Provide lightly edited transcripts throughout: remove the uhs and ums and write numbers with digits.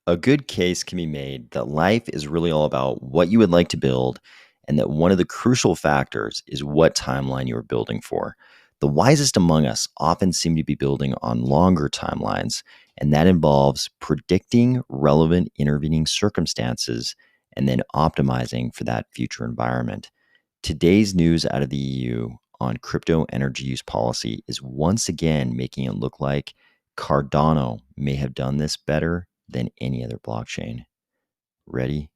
A good case can be made that life is really all about what you would like to build, and that one of the crucial factors is what timeline you are building for. The wisest among us often seem to be building on longer timelines, and that involves predicting relevant intervening circumstances and then optimizing for that future environment. Today's news out of the EU on crypto energy use policy is once again making it look like Cardano may have done this better than any other blockchain. Ready?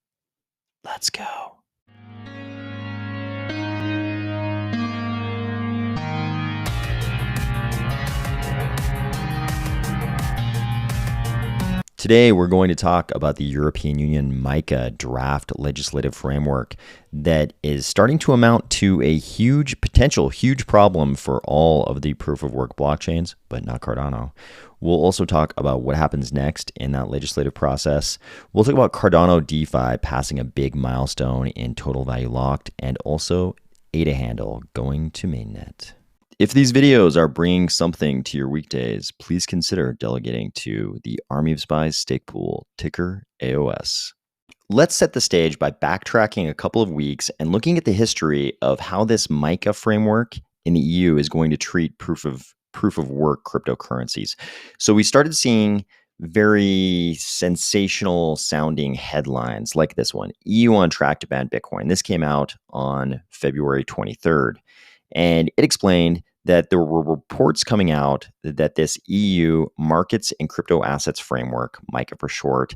Let's go. Today, we're going to talk about the European Union MiCA draft legislative framework that is starting to amount to a huge problem for all of the proof of work blockchains, but not Cardano. We'll also talk about what happens next in that legislative process. We'll talk about Cardano DeFi passing a big milestone in total value locked, and also ADA handle going to Mainnet. If these videos are bringing something to your weekdays, please consider delegating to the Army of Spies stake pool, ticker AOS. Let's set the stage by backtracking a couple of weeks and looking at the history of how this MiCA framework in the EU is going to treat proof of work cryptocurrencies. So we started seeing very sensational sounding headlines like this one: EU on track to ban Bitcoin. This came out on February 23rd, and it explained that there were reports coming out that this EU markets and crypto assets framework, MiCA for short,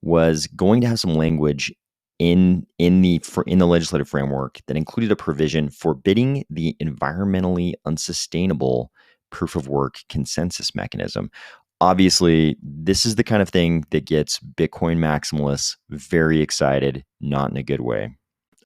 was going to have some language in the legislative framework that included a provision forbidding the environmentally unsustainable proof of work consensus mechanism. Obviously, this is the kind of thing that gets Bitcoin maximalists very excited, not in a good way.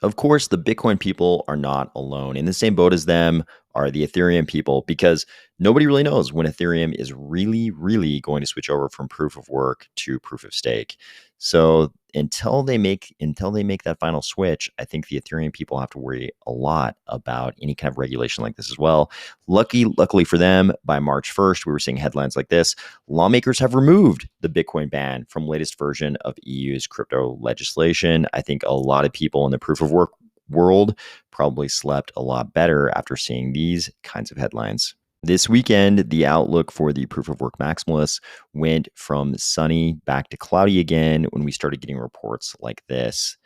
Of course, the Bitcoin people are not alone. In the same boat as them are the Ethereum people, because nobody really knows when Ethereum is really going to switch over from proof of work to proof of stake. So until they make that final switch, I think the Ethereum people have to worry a lot about any kind of regulation like this as well. Luckily for them, by March 1st, we were seeing headlines like this: lawmakers have removed the Bitcoin ban from latest version of EU's crypto legislation. I think a lot of people in the proof of work world probably slept a lot better after seeing these kinds of headlines. This weekend, the outlook for the proof of work maximalists went from sunny back to cloudy again when we started getting reports like this.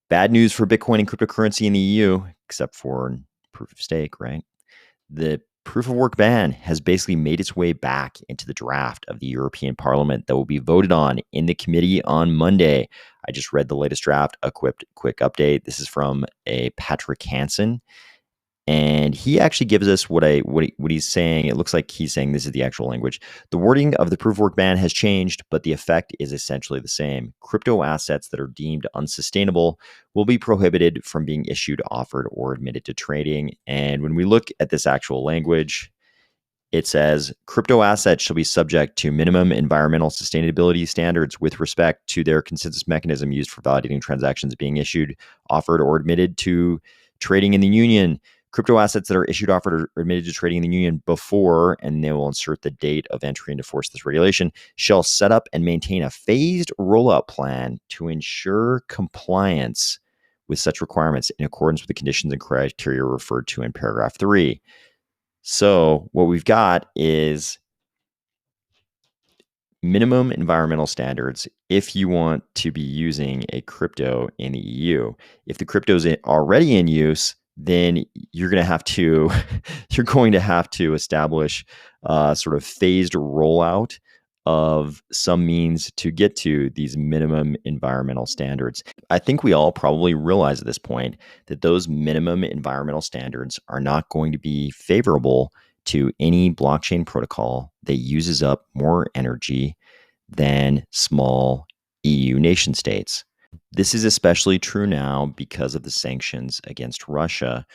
Bad news for Bitcoin and cryptocurrency in the EU, except for proof of stake, right? The proof of work ban has basically made its way back into the draft of the European Parliament that will be voted on in the committee on Monday. I just read the latest draft, a quick update. This is from a Patrick Hansen, and he actually gives us what he's saying. It looks like he's saying this is the actual language. The wording of the proof of work ban has changed, but the effect is essentially the same. Crypto assets that are deemed unsustainable will be prohibited from being issued, offered, or admitted to trading. And when we look at this actual language, it says crypto assets shall be subject to minimum environmental sustainability standards with respect to their consensus mechanism used for validating transactions being issued, offered, or admitted to trading in the union. Crypto assets that are issued, offered, or admitted to trading in the union before, and they will insert the date of entry into force of this regulation, shall set up and maintain a phased rollout plan to ensure compliance with such requirements in accordance with the conditions and criteria referred to in paragraph 3. So what we've got is minimum environmental standards if you want to be using a crypto in the EU. If the crypto is already in use, then you're going to have to establish sort of phased rollout of some means to get to these minimum environmental standards. I think we all probably realize at this point that those minimum environmental standards are not going to be favorable to any blockchain protocol that uses up more energy than small EU nation states. This is especially true now because of the sanctions against Russia,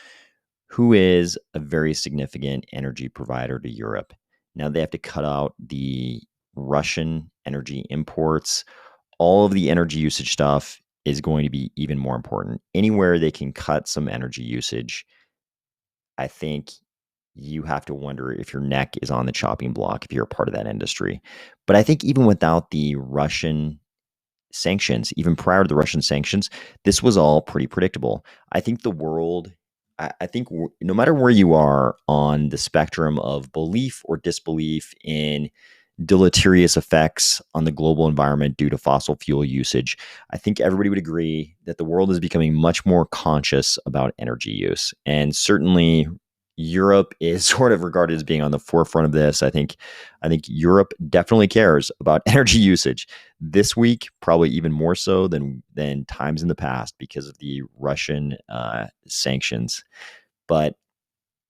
who is a very significant energy provider to Europe. Now they have to cut out the Russian energy imports. All of the energy usage stuff is going to be even more important. Anywhere they can cut some energy usage, I think you have to wonder if your neck is on the chopping block if you're a part of that industry. But I think even without the Russian sanctions, even prior to the Russian sanctions, this was all pretty predictable. I think the world, I think no matter where you are on the spectrum of belief or disbelief in deleterious effects on the global environment due to fossil fuel usage, I think everybody would agree that the world is becoming much more conscious about energy use. And certainly Europe is sort of regarded as being on the forefront of this. I think Europe definitely cares about energy usage this week, probably even more so than times in the past because of the Russian sanctions. But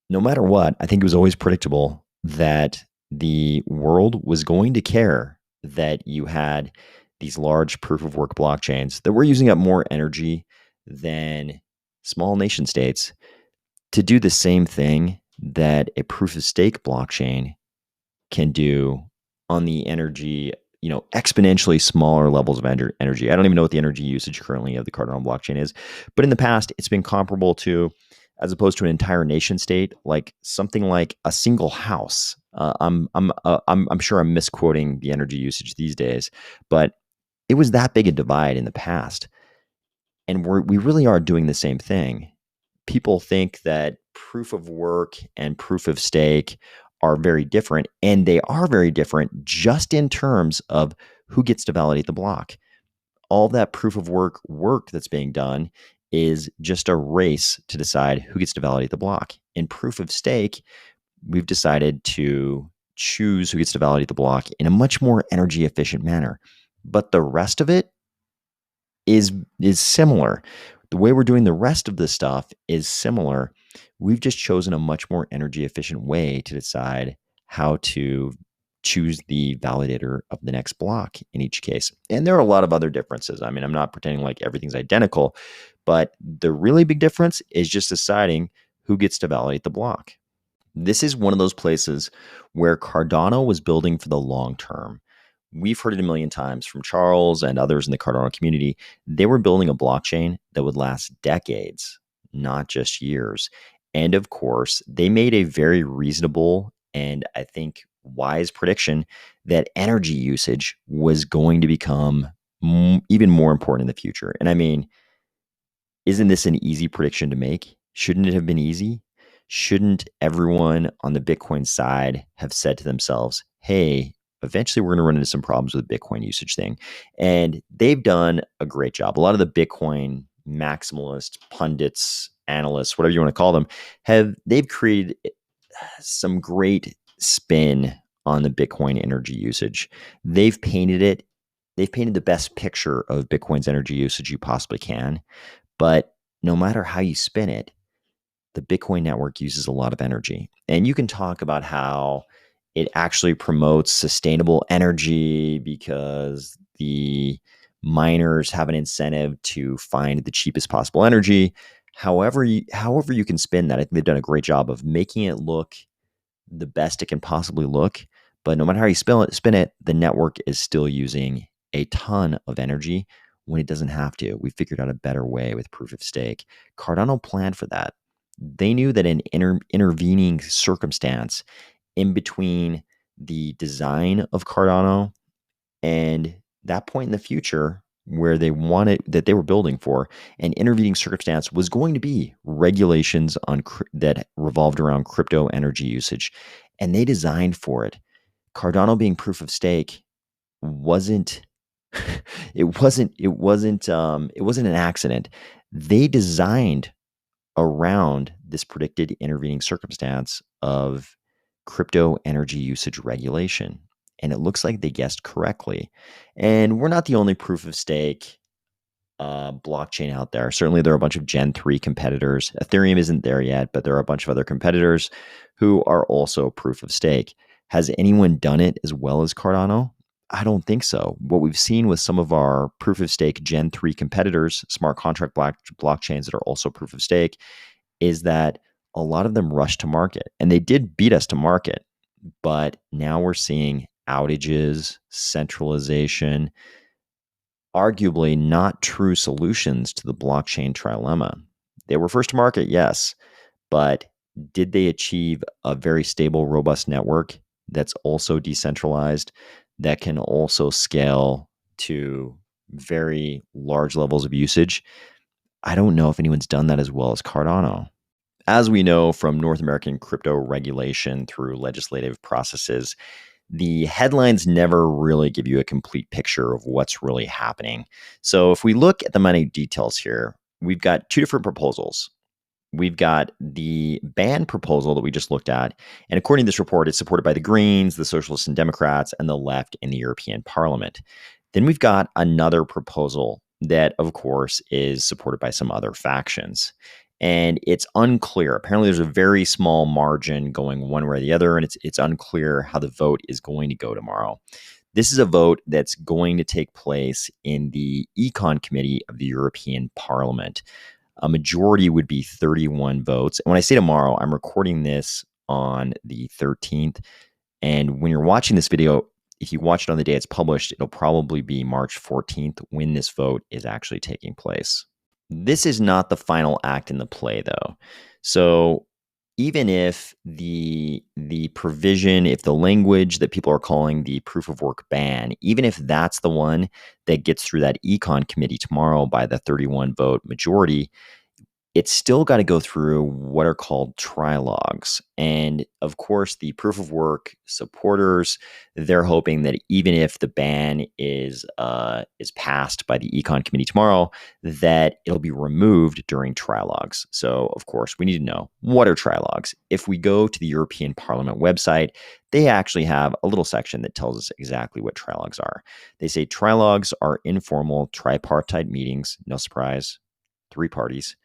no matter what, I think it was always predictable that the world was going to care that you had these large proof of work blockchains that were using up more energy than small nation states to do the same thing that a proof of stake blockchain can do on the energy, exponentially smaller levels of energy. I don't even know what the energy usage currently of the Cardano blockchain is, but in the past, it's been comparable to, as opposed to an entire nation state, like something like a single house. I'm sure I'm misquoting the energy usage these days, but it was that big a divide in the past, and we really are doing the same thing. People think that proof of work and proof of stake are very different, and they are very different just in terms of who gets to validate the block. All that proof of work that's being done is just a race to decide who gets to validate the block. In proof of stake, we've decided to choose who gets to validate the block in a much more energy efficient manner. But the rest of it is similar. The way we're doing the rest of this stuff is similar. We've just chosen a much more energy efficient way to decide how to choose the validator of the next block in each case. And there are a lot of other differences. I mean, I'm not pretending like everything's identical, but the really big difference is just deciding who gets to validate the block. This is one of those places where Cardano was building for the long term. We've heard it a million times from Charles and others in the Cardano community. They were building a blockchain that would last decades, not just years. And of course, they made a very reasonable and I think wise prediction that energy usage was going to become even more important in the future. And I mean, isn't this an easy prediction to make? Shouldn't it have been easy? Shouldn't everyone on the Bitcoin side have said to themselves, hey, eventually we're going to run into some problems with the Bitcoin usage thing? And they've done a great job. A lot of the Bitcoin maximalists, pundits, analysts, whatever you want to call them, they've created some great spin on the Bitcoin energy usage. They've painted the best picture of Bitcoin's energy usage you possibly can. But no matter how you spin it, the Bitcoin network uses a lot of energy. And you can talk about how it actually promotes sustainable energy because the miners have an incentive to find the cheapest possible energy. However you can spin that, I think they've done a great job of making it look the best it can possibly look. But no matter how you spin it, the network is still using a ton of energy when it doesn't have to. We figured out a better way with proof of stake. Cardano planned for that. They knew that an intervening circumstance in between the design of Cardano and that point in the future where they wanted that they were building for, an intervening circumstance was going to be regulations that revolved around crypto energy usage, and they designed for it. Cardano being proof of stake wasn't it wasn't an accident. They designed around this predicted intervening circumstance of crypto energy usage regulation. And it looks like they guessed correctly. And we're not the only proof of stake blockchain out there. Certainly, there are a bunch of Gen 3 competitors. Ethereum isn't there yet, but there are a bunch of other competitors who are also proof of stake. Has anyone done it as well as Cardano? I don't think so. What we've seen with some of our proof of stake Gen 3 competitors, smart contract blockchains that are also proof of stake, is that a lot of them rushed to market. And they did beat us to market. But now we're seeing outages, centralization, arguably not true solutions to the blockchain trilemma. They were first to market, yes, but did they achieve a very stable, robust network that's also decentralized, that can also scale to very large levels of usage. I don't know if anyone's done that as well as Cardano. As we know from North American crypto regulation through legislative processes, the headlines never really give you a complete picture of what's really happening. So if we look at the minute details here, we've got two different proposals. We've got the ban proposal that we just looked at. And according to this report, it's supported by the Greens, the Socialists and Democrats, and the left in the European Parliament. Then we've got another proposal that, of course, is supported by some other factions. And it's unclear. Apparently, there's a very small margin going one way or the other, and it's unclear how the vote is going to go tomorrow. This is a vote that's going to take place in the Econ Committee of the European Parliament. A majority would be 31 votes. And when I say tomorrow, I'm recording this on the 13th. And when you're watching this video, if you watch it on the day it's published, it'll probably be March 14th when this vote is actually taking place. This is not the final act in the play, though. So even if the provision, if the language that people are calling the proof of work ban, even if that's the one that gets through that econ committee tomorrow by the 31 vote majority, it's still got to go through what are called trilogues. And of course, the proof of work supporters, they're hoping that even if the ban is passed by the econ committee tomorrow, that it'll be removed during trilogues. So of course, we need to know, what are trilogues? If we go to the European Parliament website, they actually have a little section that tells us exactly what trilogues are. They say trilogues are informal tripartite meetings, no surprise, three parties,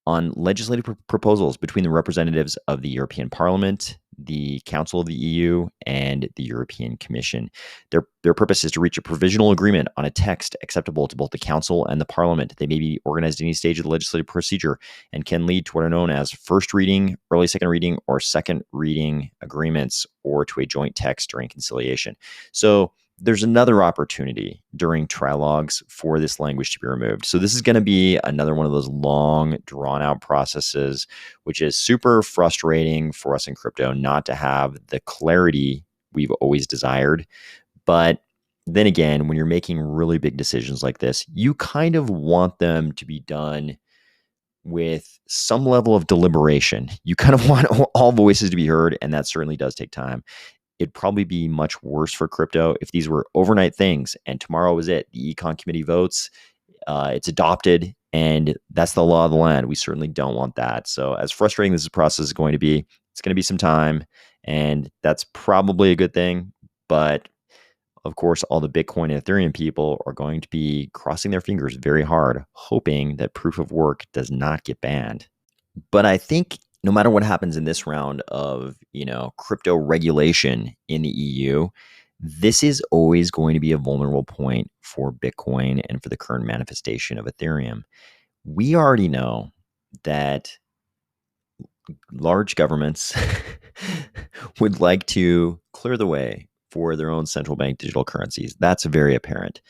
on legislative proposals between the representatives of the European Parliament, the Council of the EU, and the European Commission. Their purpose is to reach a provisional agreement on a text acceptable to both the Council and the Parliament. They may be organized at any stage of the legislative procedure and can lead to what are known as first reading, early second reading, or second reading agreements, or to a joint text during conciliation. So there's another opportunity during trilogues for this language to be removed. So this is going to be another one of those long, drawn-out processes, which is super frustrating for us in crypto not to have the clarity we've always desired. But then again, when you're making really big decisions like this, you kind of want them to be done with some level of deliberation. You kind of want all voices to be heard, and that certainly does take time. It'd probably be much worse for crypto if these were overnight things and tomorrow was it. The econ committee votes, it's adopted, and that's the law of the land. We certainly don't want that. So as frustrating as this process is going to be, it's going to be some time, and that's probably a good thing. But of course, all the Bitcoin and Ethereum people are going to be crossing their fingers very hard, hoping that proof of work does not get banned. But I think no matter what happens in this round of, crypto regulation in the EU, this is always going to be a vulnerable point for Bitcoin and for the current manifestation of Ethereum. We already know that large governments would like to clear the way for their own central bank digital currencies. That's very apparent.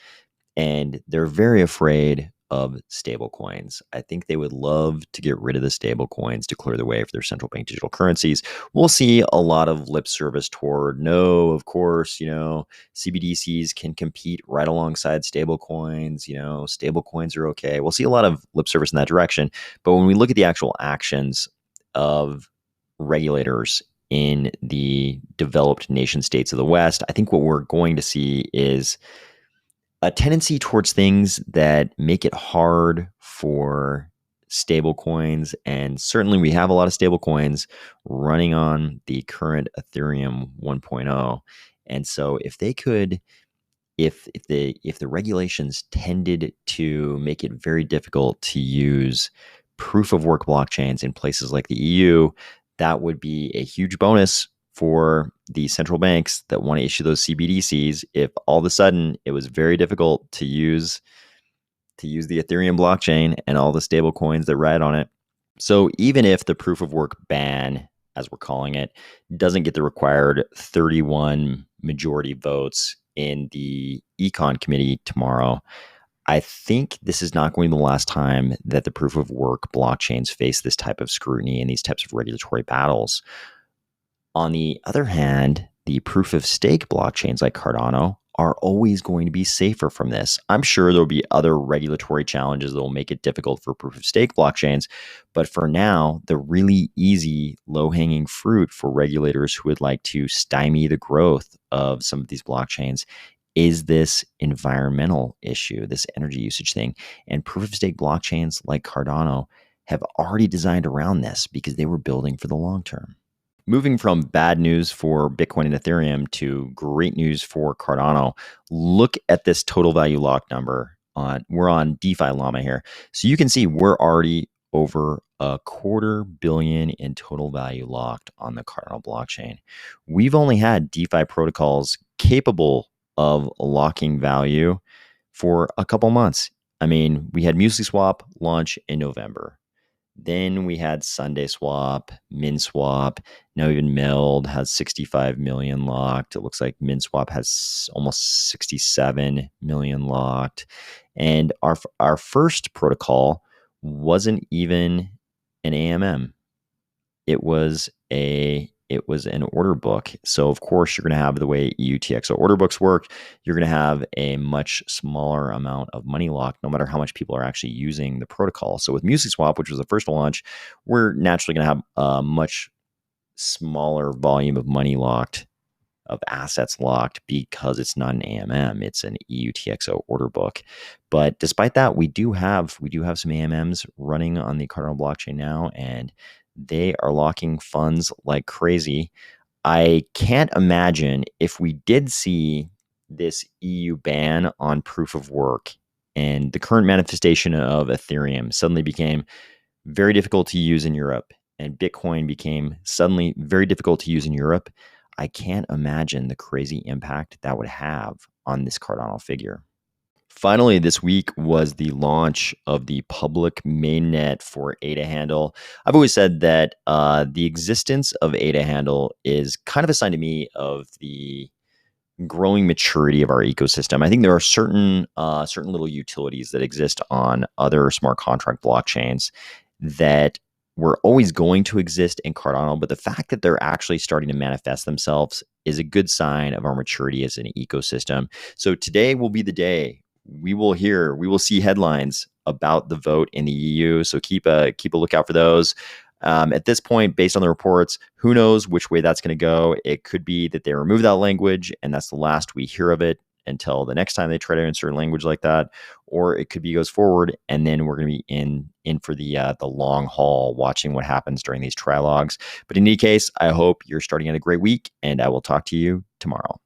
And they're very afraid of stable coins. I think they would love to get rid of the stable coins to clear the way for their central bank digital currencies. We'll see a lot of lip service toward, no, of course, CBDCs can compete right alongside stable coins, stable coins are okay. We'll see a lot of lip service in that direction. But when we look at the actual actions of regulators in the developed nation states of the West, I think what we're going to see is a tendency towards things that make it hard for stable coins. And certainly we have a lot of stable coins running on the current Ethereum 1.0. And so if they could, if the regulations tended to make it very difficult to use proof of work blockchains in places like the EU, that would be a huge bonus for the central banks that want to issue those CBDCs. If all of a sudden it was very difficult to use the Ethereum blockchain and all the stable coins that ride on it. So even if the proof of work ban, as we're calling it, doesn't get the required 31 majority votes in the econ committee tomorrow, I think this is not going to be the last time that the proof of work blockchains face this type of scrutiny and these types of regulatory battles. On the other hand, the proof of stake blockchains like Cardano are always going to be safer from this. I'm sure there'll be other regulatory challenges that will make it difficult for proof of stake blockchains. But for now, the really easy, low hanging fruit for regulators who would like to stymie the growth of some of these blockchains is this environmental issue, this energy usage thing. And proof of stake blockchains like Cardano have already designed around this because they were building for the long term. Moving from bad news for Bitcoin and Ethereum to great news for Cardano, look at this total value locked number. We're on DeFi Llama here. So you can see we're already over $250 million in total value locked on the Cardano blockchain. We've only had DeFi protocols capable of locking value for a couple months. I mean, we had MuesliSwap launch in November. Then we had Sunday Swap, MinSwap. Now even Meld has 65 million locked. It looks like MinSwap has almost 67 million locked. And our first protocol wasn't even an AMM. It was an order book. So of course you're going to have the way EUTXO order books work. You're going to have a much smaller amount of money locked, no matter how much people are actually using the protocol. So with MuesliSwap, which was the first to launch, we're naturally going to have a much smaller volume of money locked, of assets locked, because it's not an AMM, it's an EUTXO order book. But despite that, we do have some AMMs running on the Cardano blockchain now, and they are locking funds like crazy. I can't imagine if we did see this EU ban on proof of work and the current manifestation of Ethereum suddenly became very difficult to use in Europe, and Bitcoin became suddenly very difficult to use in Europe. I can't imagine the crazy impact that would have on this Cardano figure. Finally, this week was the launch of the public mainnet for ADA handle. I've always said that the existence of ADA handle is kind of a sign to me of the growing maturity of our ecosystem. I think there are certain little utilities that exist on other smart contract blockchains that were always going to exist in Cardano, but the fact that they're actually starting to manifest themselves is a good sign of our maturity as an ecosystem. So today will be the day we will see headlines about the vote in the EU. So keep a lookout for those. At this point, based on the reports, who knows which way that's going to go? It could be that they remove that language and that's the last we hear of it until the next time they try to insert language like that, or it could be goes forward and then we're going to be in for the long haul, watching what happens during these trilogues. But in any case, I hope you're starting at a great week, and I will talk to you tomorrow.